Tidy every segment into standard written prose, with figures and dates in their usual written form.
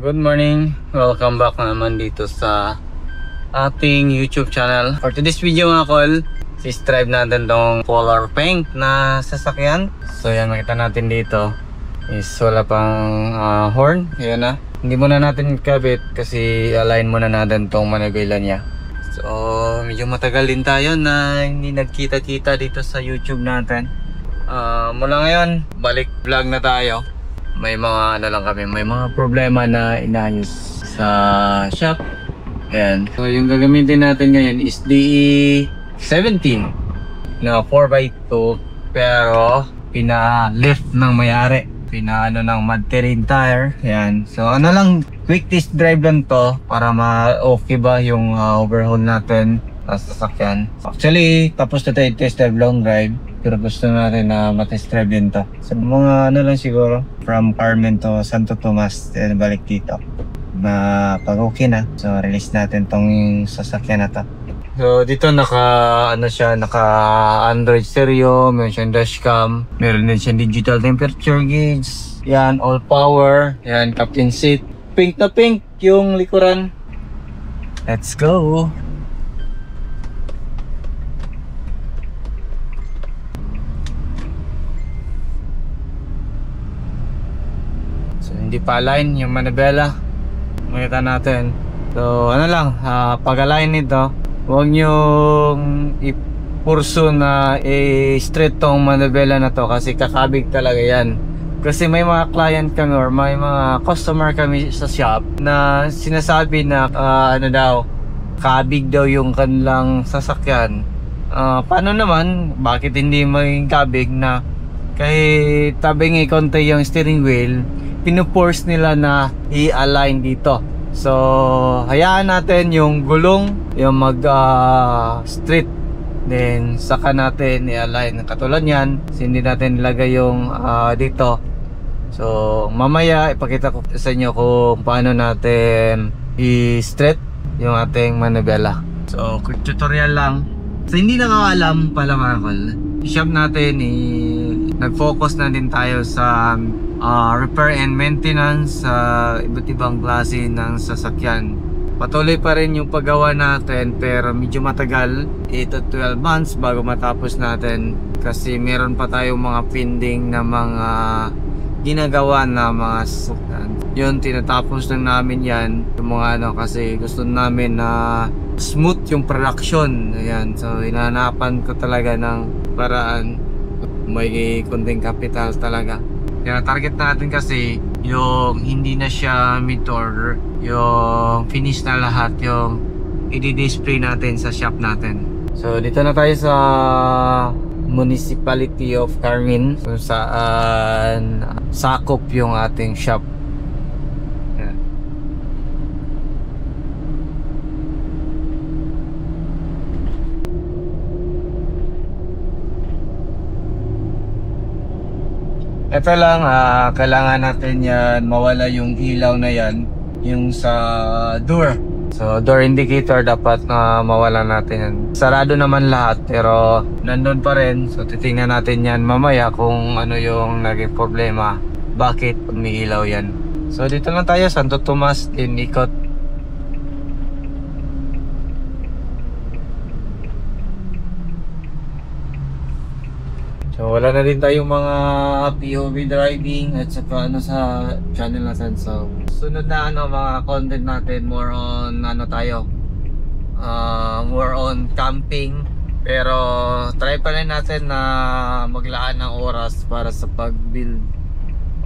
Good morning, welcome back na naman dito sa ating YouTube channel. For today's video mga kol, strive natin tong Polar Paint na sasakyan. So yan, makita natin dito is wala pang horn. Yan na, hindi muna natin kabit kasi align muna natin tong manibela niya. So medyo matagal din tayo na hindi nagkita-kita dito sa YouTube natin. Mula ngayon, balik vlog na tayo. May mga may mga problema na inayos sa shop. Ayan. So yung gagamitin natin ngayon is DE17 na 4x2 pero pina-lift ng mayari. Pinaano ng mud terrain tire. Ayan. So ano lang, quick test drive lang to para ma-okay ba yung overhaul natin sa sasakyan. Actually, tapos na tayo test drive long drive. Pero gusto natin na matest drive din to. So mga ano lang siguro, from Carmen to Santo Tomas, balik dito. Na pag okay na, so release natin tong sasakyan na to. So dito naka Android stereo, meron siyang dashcam, meron din siyang digital temperature gauge. Yan, all power, yan, captain seat. Pink na pink yung likuran. Let's go! Hindi pa align yung manibela. Makita natin. So ano lang, pag-align nito, huwag nyong ipurso na straight tong manibela na to kasi kakabig talaga yan. Kasi may mga client kami or may mga customer kami sa shop na sinasabi na ano daw, kabig daw yung kanilang sasakyan. Paano naman? Bakit hindi maging kabig na kahit tabingi konti yung steering wheel, pinuforce nila na i-align dito. So hayaan natin yung gulong yung mag straight, then saka natin i-align. Katulad yan, hindi natin ilagay yung dito. So mamaya ipakita ko sa inyo kung paano natin i-straight yung ating manibela. So quick tutorial lang. So hindi nakakalam pala mga kol, shop natin nag-focus na din tayo sa repair and maintenance sa iba't ibang klase ng sasakyan. Patuloy pa rin yung paggawa natin pero medyo matagal, 8 to 12 months bago matapos natin kasi meron pa tayong mga pending na mga ginagawa na mga sasakyan. Yun, tinatapos lang namin yan yung mga kasi gusto namin na smooth yung production. Ayan, so hinahanapan ko talaga ng paraan may konting capital talaga. Kaya target natin kasi yung hindi na siya mid-order, yung finish na lahat yung i-display natin sa shop natin. So dito na tayo sa Municipality of Carmen kung saan sakop yung ating shop. Ito lang, kailangan natin yan mawala yung ilaw na yan, yung sa door. So door indicator dapat na mawala natin yan. Sarado naman lahat pero nandun pa rin. So titingnan natin yan mamaya kung ano yung naging problema, bakit umiilaw yan. So dito lang tayo, Santo Tomas, ikot. So wala na din tayong mga POV driving at saka sa channel natin. So sunod na mga content natin more on tayo, more on camping. Pero try pa rin natin na maglaan ng oras para sa pag-build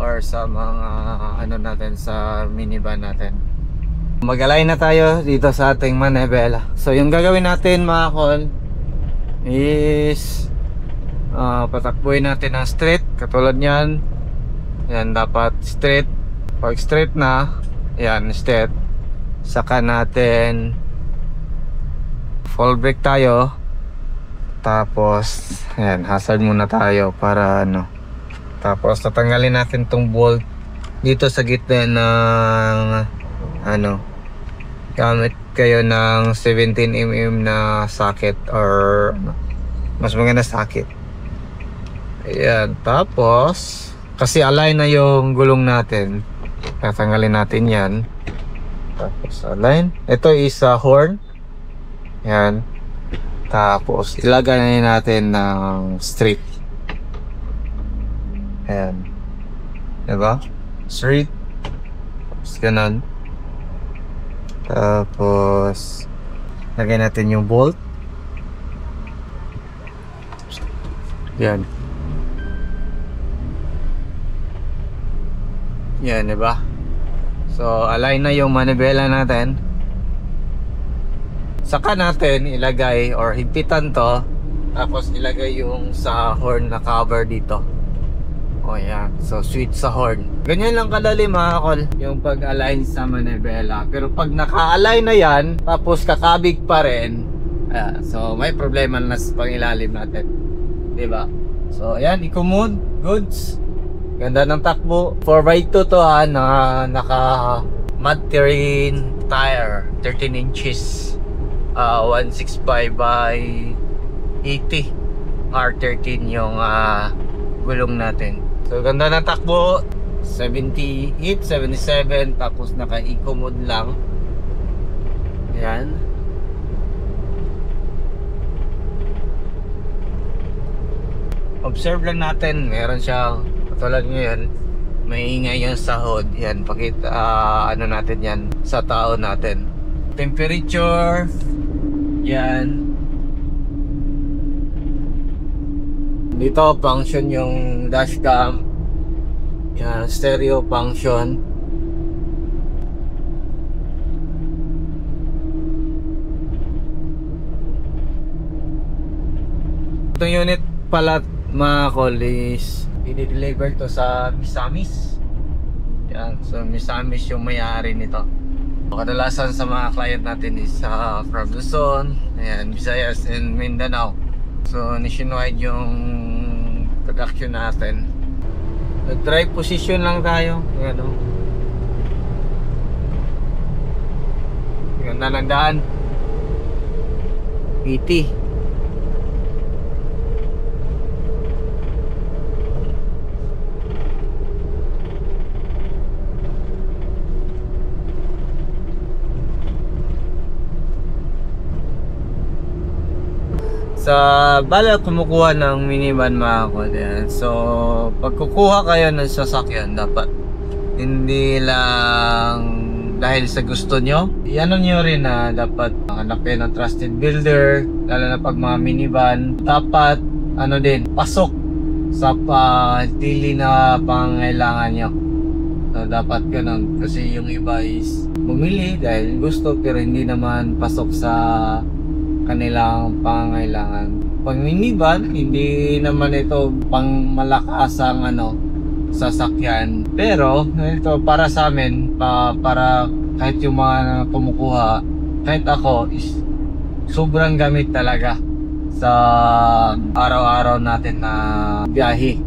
or sa mga natin sa minivan natin. Mag-align na tayo dito sa ating manibela. So yung gagawin natin mga kol is patakbuhin natin ng straight katulad nyan. Yan, dapat straight. Pag straight na yan, straight, saka natin full brake tayo. Tapos yan, hazard muna tayo para tapos tatanggalin natin tong bolt dito sa gitna ng gamit kayo ng 17mm na socket or mas maganda socket. Ayan, tapos kasi align na yung gulong natin. Tatanggalin natin yan. Tapos align. Ito is horn. Yan. Tapos ilagay natin ng straight. Ayan. Diba? Straight. Tapos ganun. Tapos lagay natin yung bolt. Yan. Yan, diba? So, align na yung manibela natin. Saka natin ilagay or higpitan to. Tapos ilagay yung sa horn na cover dito. O yan. So, switch sa horn. Ganyan lang kadali mga kol, yung pag-align sa manibela. Pero pag naka-align na yan, tapos kakabig pa rin, so may problema na sa pangilalim natin. Diba? So, ayan. Eco-mode. Goods. Ganda ng takbo. 4x2 to ha, na naka mud terrain tire, 13 inches, 165 by 80, R13 yung gulong natin. So ganda ng takbo, 78, 77, tapos naka eco mode lang. Ayan. Observe lang natin, meron siyang katulad ngayon, may ingay yung sahod. Yan, pakita ano natin yan sa tao natin. Temperature. Yan. Dito function yung dashcam. Yan, stereo function. Itong unit pala mga kol is i-deliver to sa Misamis. Yan, so Misamis yung may-ari nito. Kadalasan sa mga client natin is from Luzon, ayan, Visayas and Mindanao. So nationwide yung production natin. Nag-drive position lang tayo. Ayan, oh. Ganda ng daan. 80. Sa bala kumukuha ng minivan mga kol. So pag kukuha kayo ng sasakyan, dapat hindi lang dahil sa gusto nyo, iano nyo rin na dapat hanap kayo ng trusted builder, lalo na pag mga minivan. Dapat ano din, pasok sa dili na pangailangan nyo. So dapat ganun, kasi yung iba is bumili dahil gusto pero hindi naman pasok sa kanilang pangailangan. Pag minivan, hindi naman ito pang malakasang sasakyan. Pero ito para sa amin, para kahit yung mga kumukuha, kahit ako, is sobrang gamit talaga sa araw-araw natin na biyahe.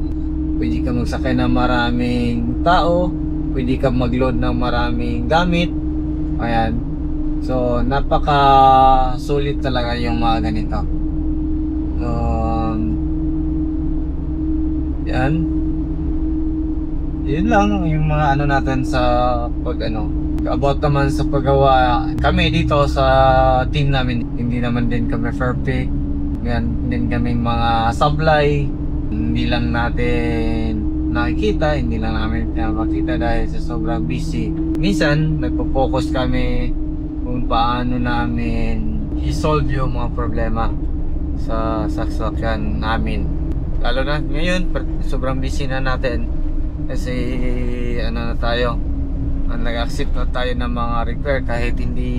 Pwede ka magsakay ng maraming tao, pwede ka mag-load ng maraming gamit. Ayan. So napaka sulit talaga yung mga ganito. Yan. Yun lang yung mga natin sa pag about naman sa paggawa. Kami dito sa team namin, hindi naman din kami perfect. Yan din kaming mga sablay. Hindi lang natin nakikita, hindi lang namin makita dahil sa sobrang busy. Minsan nagpo-focus kami kung paano namin i-solve yung mga problema sa sasakyan namin. Lalo na ngayon, sobrang busy na natin kasi na tayo, nag-accept na tayo ng mga repair kahit hindi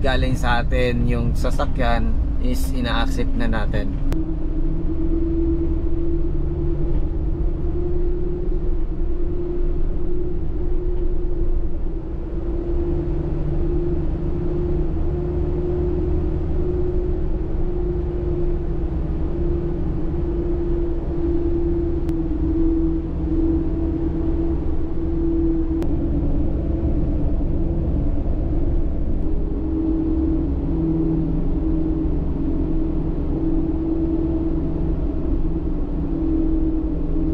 galing sa atin yung sasakyan, is ina-accept na natin.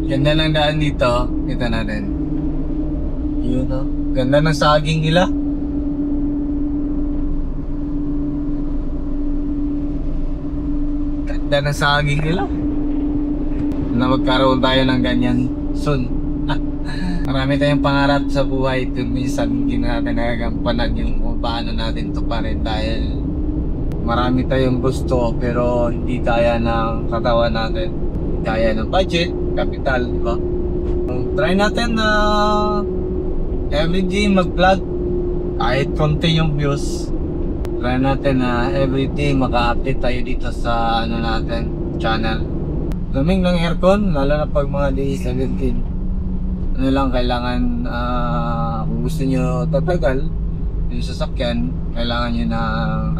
Ganda ng daan dito. Kita natin Yun o. Ganda ng saging nila. Ganda ng saging nila. Na magkaroon tayo ng ganyan soon. Marami tayong pangarap sa buhay. Ito minsan hindi natin nagagampanan yung kung paano natin ito pa rin dahil marami tayong gusto pero hindi kaya ng katawan natin. Hindi kaya ng budget, capital, di ba? Try natin na everyday mag-vlog kahit konti yung views. Try natin na everyday maka-update tayo dito sa ano natin, channel. Lamig ng aircon, lalo na pag mga day 17. Ano lang kailangan, kung gusto nyo tatagal yung sasakyan, kailangan nyo ng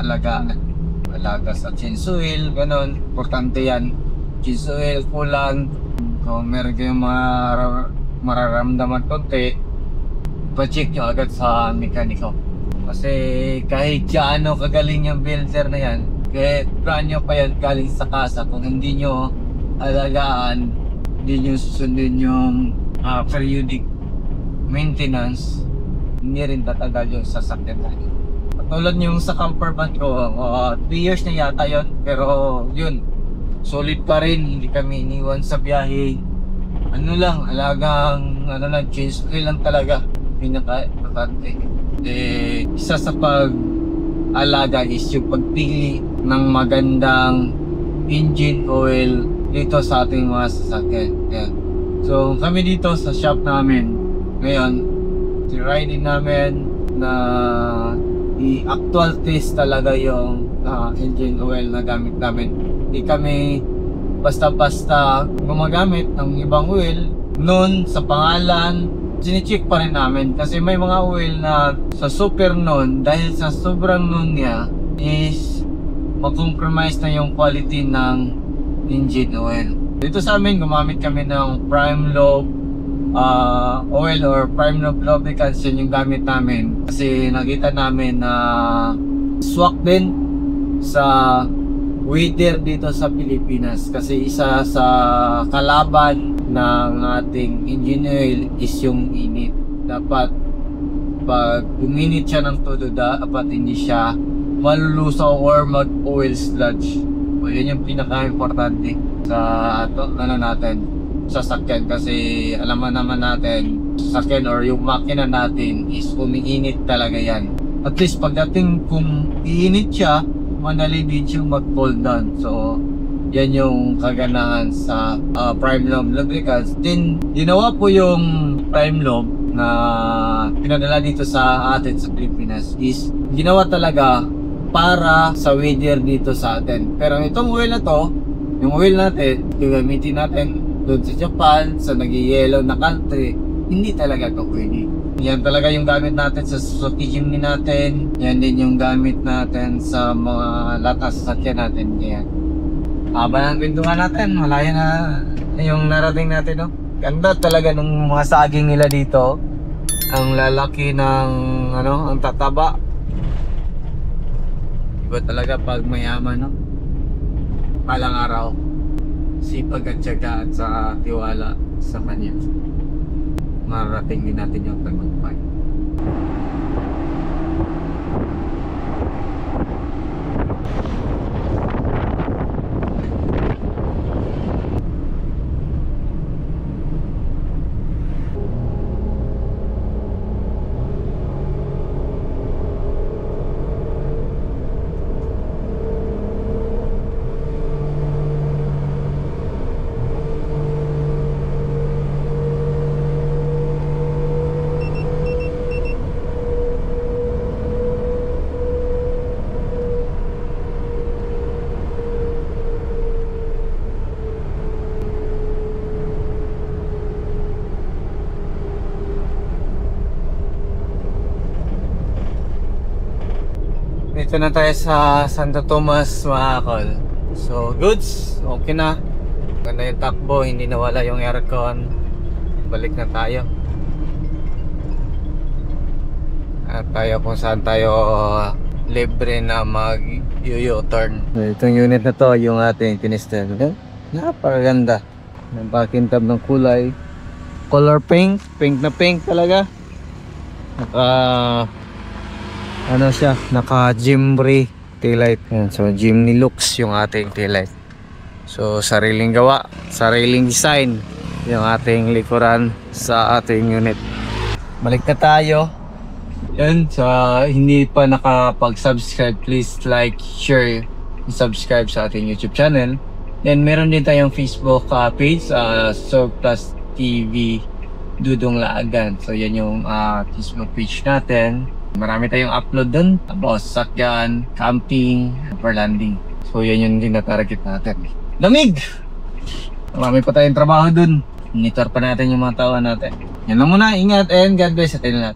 alaga sa change oil, ganon. Importante yan, change oil, coolant. Kung meron kayong mararamdaman konti, pa-check nyo agad sa mekaniko. Kasi kahit gaano kagaling yung builder na yan, kahit brand nyo pa yan galing sa kasa, kung hindi nyo alagaan, hindi nyo susundin yung periodic maintenance, hindi rin tatagal yung sasakyan natin. Patulad yung sa camper van ko, 3 years na yata yun, pero yun, solid pa rin, hindi kami iniwan sa biyahe. Ano lang, alagang change oil lang talaga, pinaka-importante. Isa sa pag-alaga is yung pagpili ng magandang engine oil dito sa ating mga sasakyan. Yeah. So kami dito sa shop namin ngayon, riding namin na i-actual test talaga yung engine oil na gamit namin. Hindi kami basta-basta gumagamit ng ibang oil. Noon sa pangalan, sinicheck pa rin namin kasi may mga oil na sa super noon, dahil sa sobrang noon niya is mag-compromise na yung quality ng engine oil. Dito sa amin, gumamit kami ng Prime Lube oil or Prime Lube lubricants. Yun yung gamit namin kasi nakita namin na swak din sa weather dito sa Pilipinas kasi isa sa kalaban ng ating engine oil is yung init. Dapat pag uminit siya ng todo, dapat hindi siya malulusaw or mag-oil sludge. O yun yung pinaka-importante sa natin sasakyan kasi alam naman natin sasakyan or yung makina natin is umiinit talaga yan. At least pagdating kung iinit siya, madali din siyang mag-cool down. So yan yung kaganahan sa Prime Lube lubricants. Then ginawa po yung Prime Lube na pinadala dito sa atin sa Pilipinas is ginawa talaga para sa weather dito sa atin. Pero itong oil na to, yung oil natin, gagamitin natin doon sa Japan, sa nag-yellow na country, hindi talaga ito pwede. Yan talaga yung gamit natin sa Suzuki Jimny natin. Yan din yung gamit natin sa mga latas sa sasakyan natin. Yan. Haba ng pintungan natin, malaya na yung narating natin, no? Ganda talaga ng mga saging nila dito. Ang lalaki ng ang tataba. Iba talaga pag mayaman, no? Palang araw, sipag at tiyaga at sa tiwala sa kanya, mararating din natin yung tagumpay. Dito na tayo sa Santo Tomas, mga kol. So goods, okay na. Ganda yung takbo, hindi nawala yung aircon. Balik na tayo. At tayo kung saan tayo libre na mag-U-turn. Itong unit na to, yung ating tinistan. Napakaganda. Napakintab ng kulay. Color pink, pink na pink talaga. Ano siya, naka Jimny taillight. Yan, so Jimny Lux yung ating taillight. So sariling gawa, sariling design yung ating likuran sa ating unit. Balik na tayo. Yan, sa hindi pa nakapag-subscribe, please like, share, subscribe sa ating YouTube channel. Then meron din tayong Facebook page, Surplus TV Dudong Laagan. So yan yung Facebook page natin. Marami tayong upload dun. Tapos sakyan, camping, overlanding. So yan yung tinatarget natin. Lamig! Marami pa tayong trabaho dun. Monitor pa natin yung mga tawa natin. Yan lang muna. Ingat and God bless sa atin lahat.